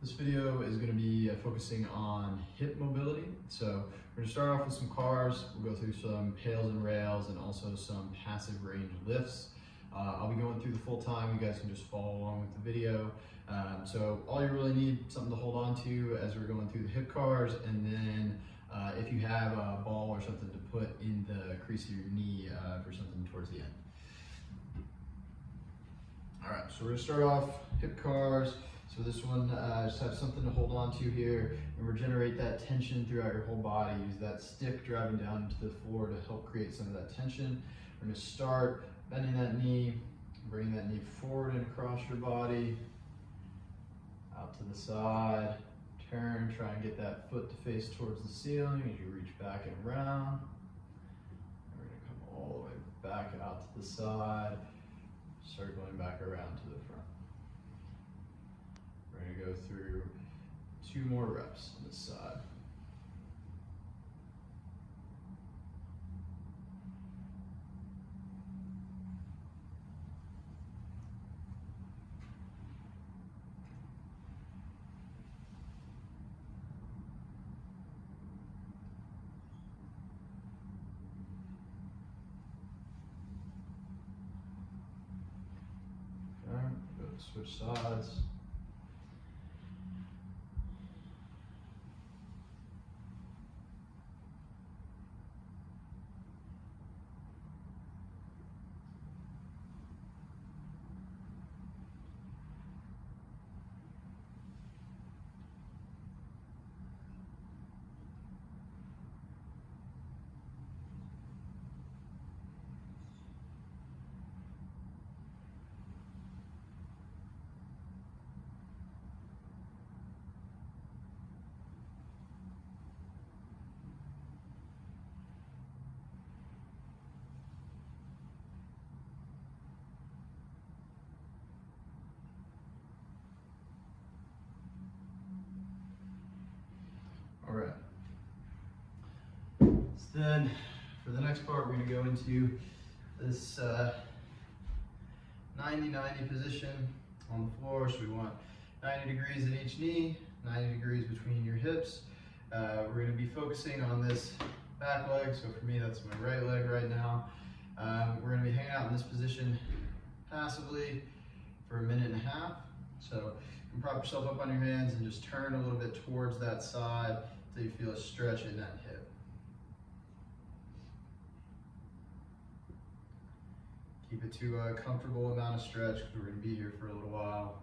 This video is going to be focusing on hip mobility. So we're going to start off with some cars. We'll go through some pails and rails and also some passive range lifts. I'll be going through the full time. You guys can just follow along with the video. So all you really need something to hold on to as we're going through the hip cars, and then if you have a ball or something to put in the crease of your knee for something towards the end. All right, so we're gonna start off hip cars. So this one, just have something to hold on to here and regenerate that tension throughout your whole body. Use that stick driving down into the floor to help create some of that tension. We're gonna start bending that knee, bringing that knee forward and across your body, out to the side, turn, try and get that foot to face towards the ceiling as you reach back and around. We're gonna come all the way back out to the side, start going back around to the front. We're gonna go through 2 more reps on this side. Okay, go to switch sides. All right. So then for the next part, we're going to go into this 90-90 position on the floor. So we want 90 degrees at each knee, 90 degrees between your hips. We're going to be focusing on this back leg. So for me, that's my right leg right now. We're going to be hanging out in this position passively for 1.5 minutes. So you can prop yourself up on your hands and just turn a little bit towards that side until you feel a stretch in that hip. Keep it to a comfortable amount of stretch because we're going to be here for a little while.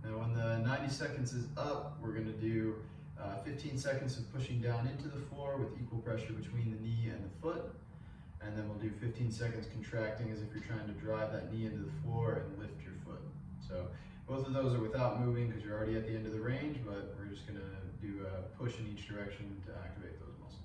Now when the 90 seconds is up, we're going to do 15 seconds of pushing down into the floor with equal pressure between the knee and the foot. And then we'll do 15 seconds contracting as if you're trying to drive that knee into the floor and lift your foot. So both of those are without moving because you're already at the end of the range, but we're just going to do a push in each direction to activate those muscles.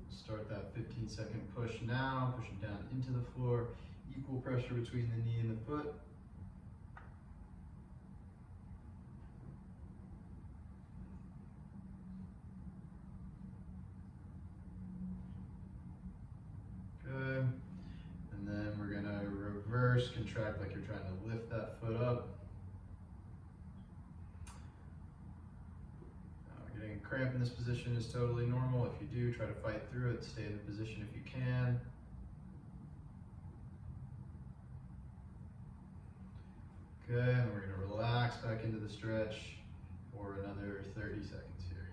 Start that 15-second push now, pushing down into the floor, equal pressure between the knee and the foot. Good. And then we're going to reverse, contract like you're trying to lift that foot up. Getting a cramp in this position is totally normal. If you do, try to fight through it. Stay in the position if you can. Okay, and we're going to relax back into the stretch for another 30 seconds here.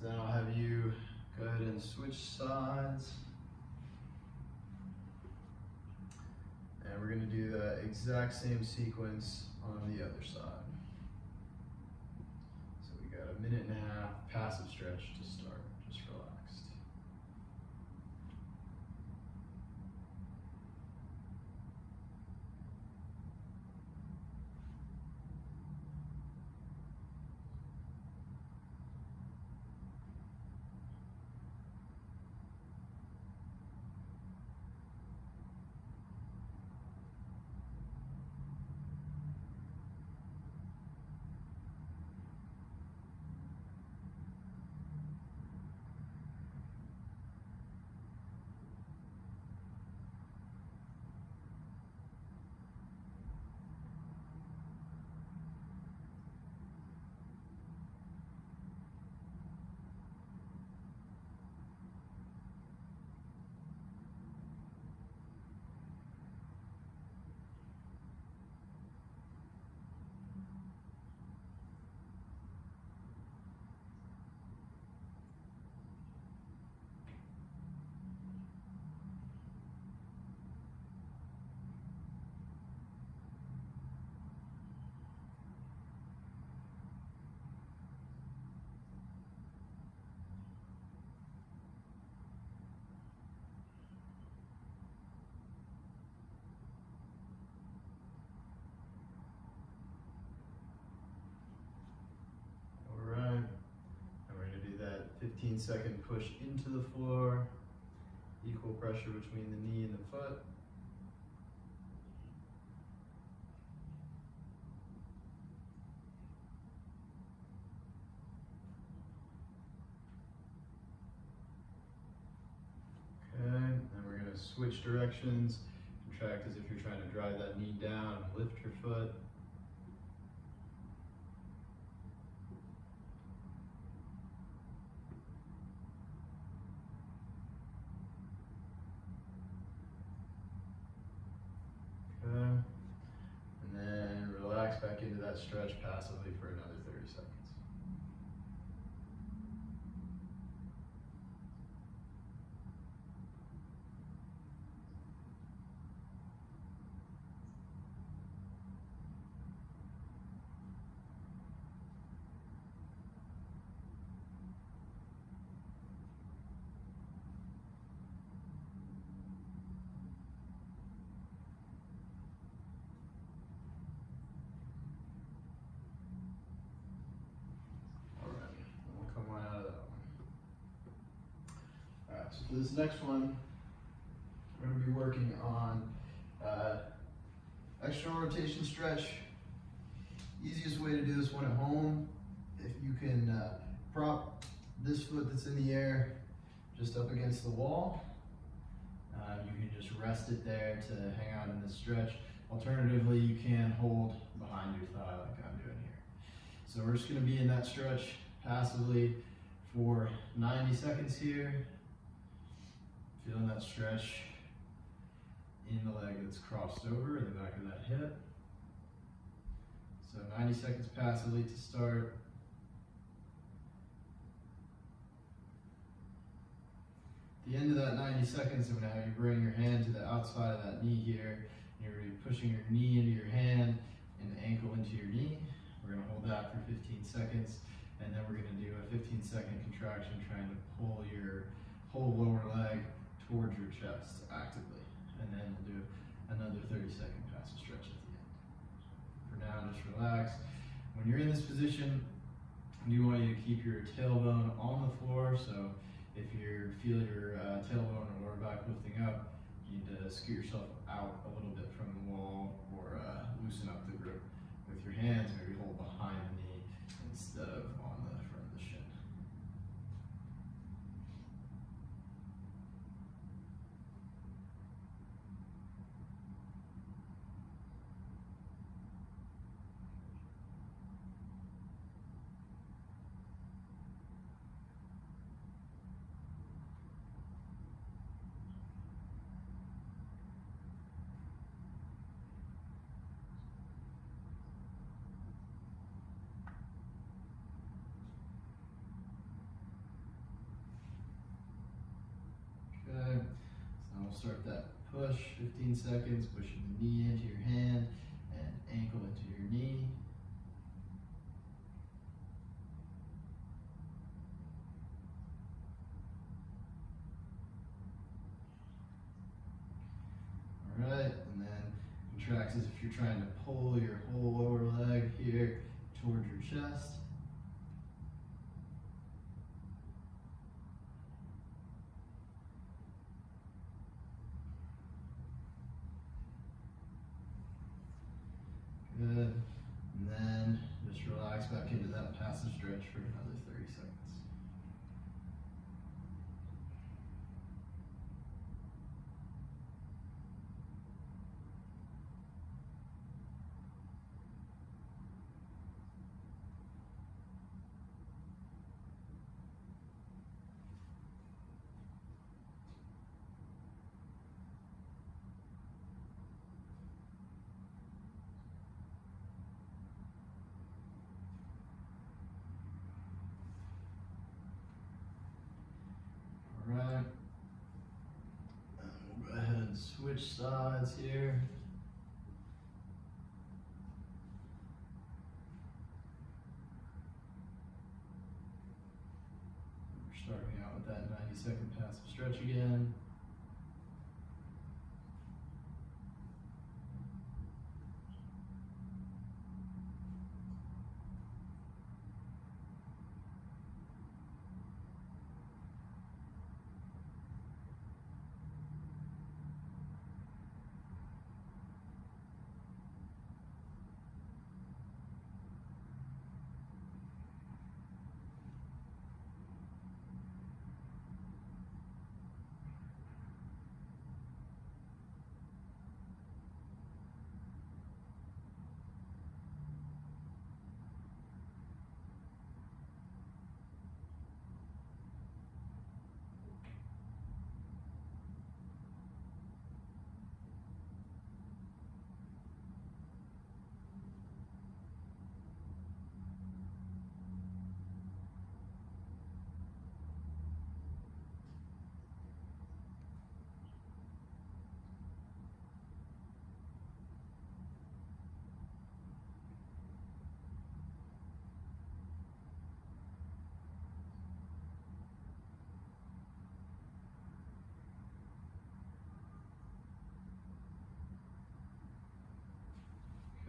So then I'll have you go ahead and switch sides. And we're going to do the exact same sequence on the other side. So we got a minute and a half passive stretch to start, just relaxed. All right, and we're going to do that 15-second push into the floor, equal pressure between the knee and the foot. Okay, and we're going to switch directions. Contract as if you're trying to drive that knee down and lift your foot. Okay, and then relax back into that stretch passively for another 30 seconds. So this next one, we're going to be working on external rotation stretch. Easiest way to do this one at home, if you can prop this foot that's in the air just up against the wall. You can just rest it there to hang out in this stretch. Alternatively, you can hold behind your thigh like I'm doing here. So we're just going to be in that stretch passively for 90 seconds here. Feeling that stretch in the leg that's crossed over in the back of that hip. So 90 seconds passively to start. At the end of that 90 seconds, I'm going to have you bring your hand to the outside of that knee here. You're going to be pushing your knee into your hand and the ankle into your knee. We're going to hold that for 15 seconds, and then we're going to do a 15-second contraction trying to pull your whole lower leg towards your chest actively. And then we'll do another 30-second passive stretch at the end. For now, just relax. When you're in this position, I do want you to keep your tailbone on the floor. So if you feel your tailbone or lower back lifting up, you need to scoot yourself out a little bit from the wall or loosen up the grip with your hands. Maybe hold behind the knee start that push, 15 seconds, pushing the knee into your hand and ankle into your knee. All right, and then contracts as if you're trying to pull your whole lower leg here towards your chest. Good. And then just relax back into that passive stretch for another 30 seconds. Right, and we'll go ahead and switch sides here. We're starting out with that 90-second passive stretch again.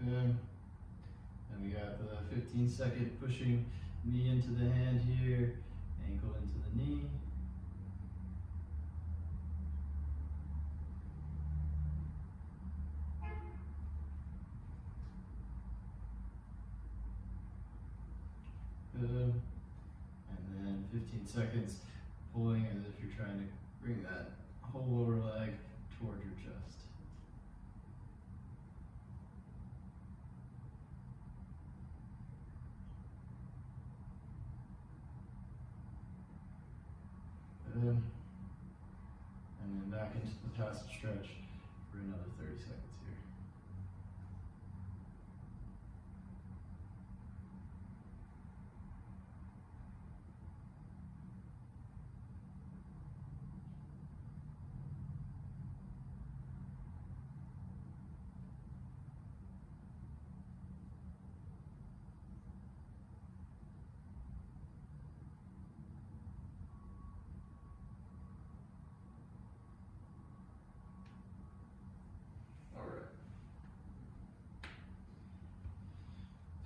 Good. And we got the 15-second pushing knee into the hand here, ankle into the knee. Good. And then 15 seconds pulling as if you're trying to bring that whole lower leg toward your chest. Good. And then back into the passive stretch for another 30 seconds here.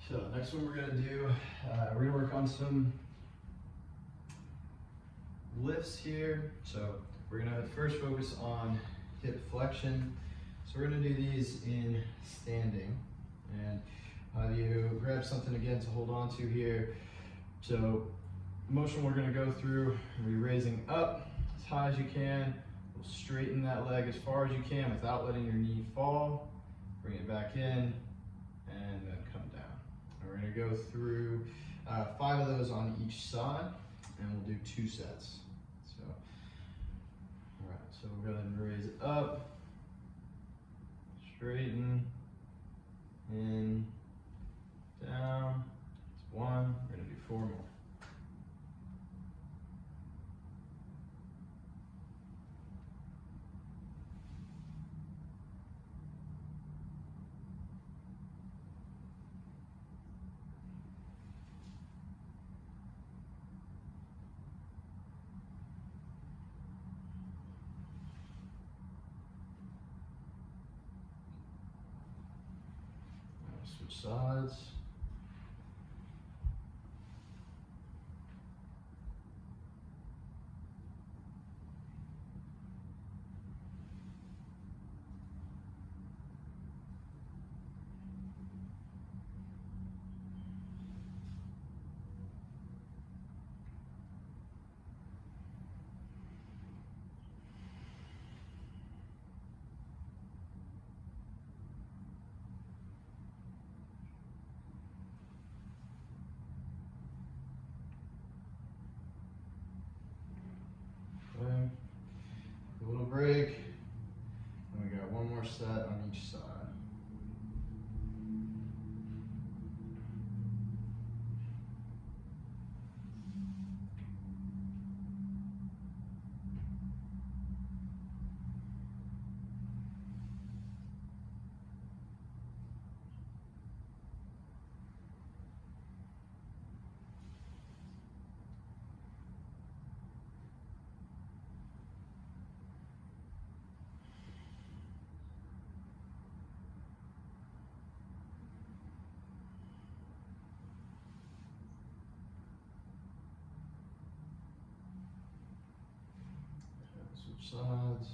So next one we're gonna do, we're gonna work on some lifts here. So we're gonna first focus on hip flexion. So we're gonna do these in standing. And you grab something again to hold on to here. So the motion we're gonna go through, we're raising up as high as you can. We'll straighten that leg as far as you can without letting your knee fall. Bring it back in and then come down. And we're gonna go through 5 of those on each side, and we'll do 2 sets. So, all right, so we'll go ahead and raise it up, straighten, in, down. That's 1. We're gonna do 4 more. Switch sides. Okay. A little break. And we got one more set on each side. Switch sides.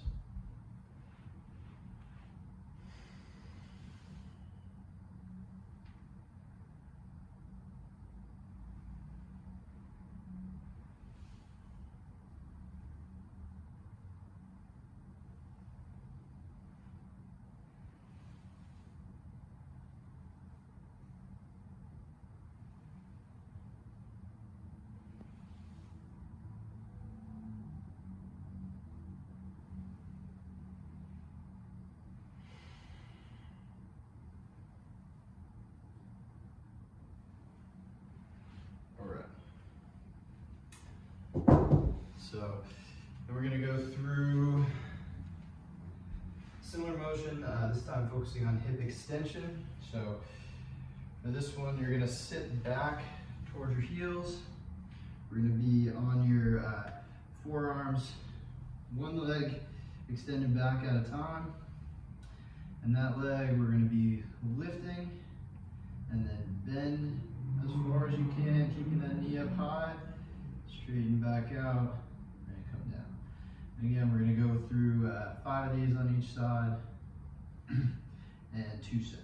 So then we're going to go through similar motion, this time focusing on hip extension. So for this one, you're going to sit back towards your heels. We're going to be on your forearms, one leg extended back at a time. And that leg we're going to be lifting and then bend as far as you can, keeping that knee up high. Straighten back out and come down. And again, we're going to go through 5 of these on each side and 2 sets.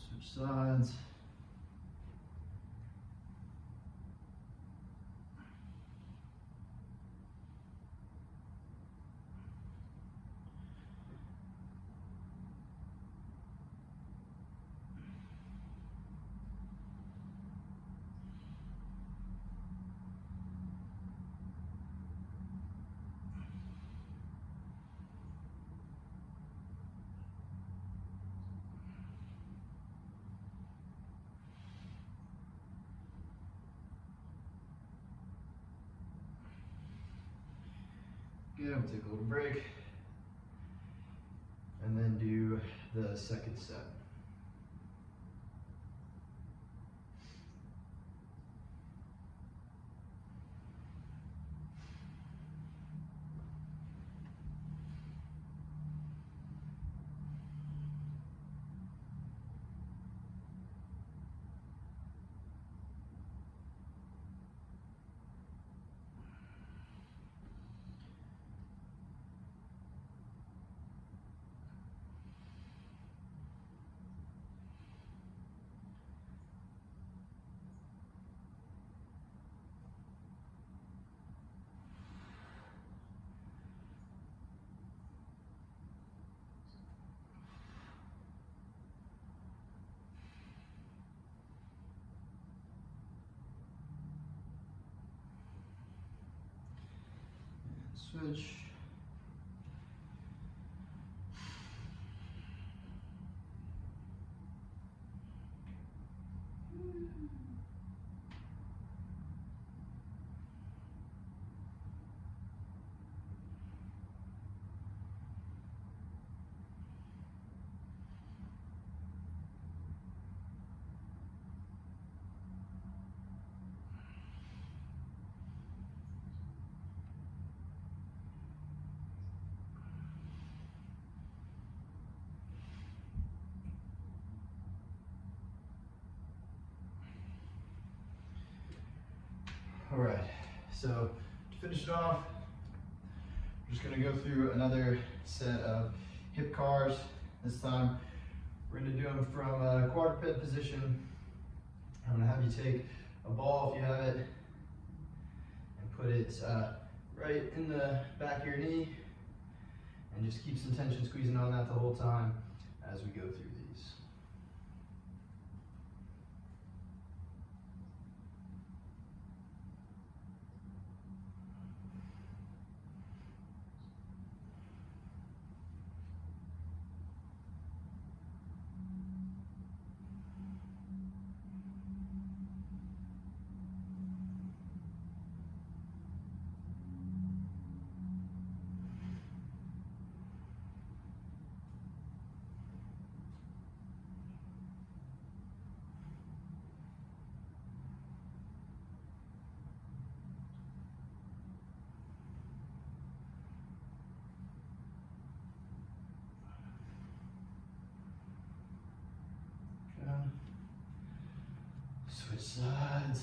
Switch sides. Yeah, we'll take a little break and then do the second set. Switch. All right, so to finish it off, we're just gonna go through another set of hip cars. This time, we're gonna do them from a quadruped position. I'm gonna have you take a ball, if you have it, and put it right in the back of your knee, and just keep some tension squeezing on that the whole time as we go through these. Switch sides.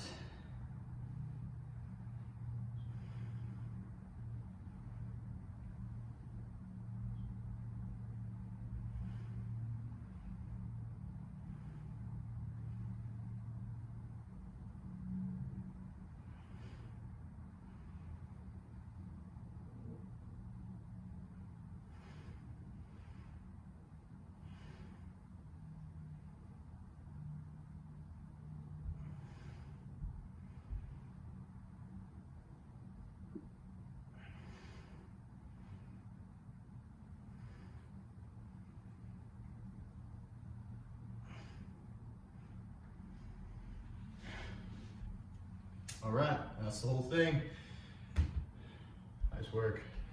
All right, that's the whole thing. Nice work.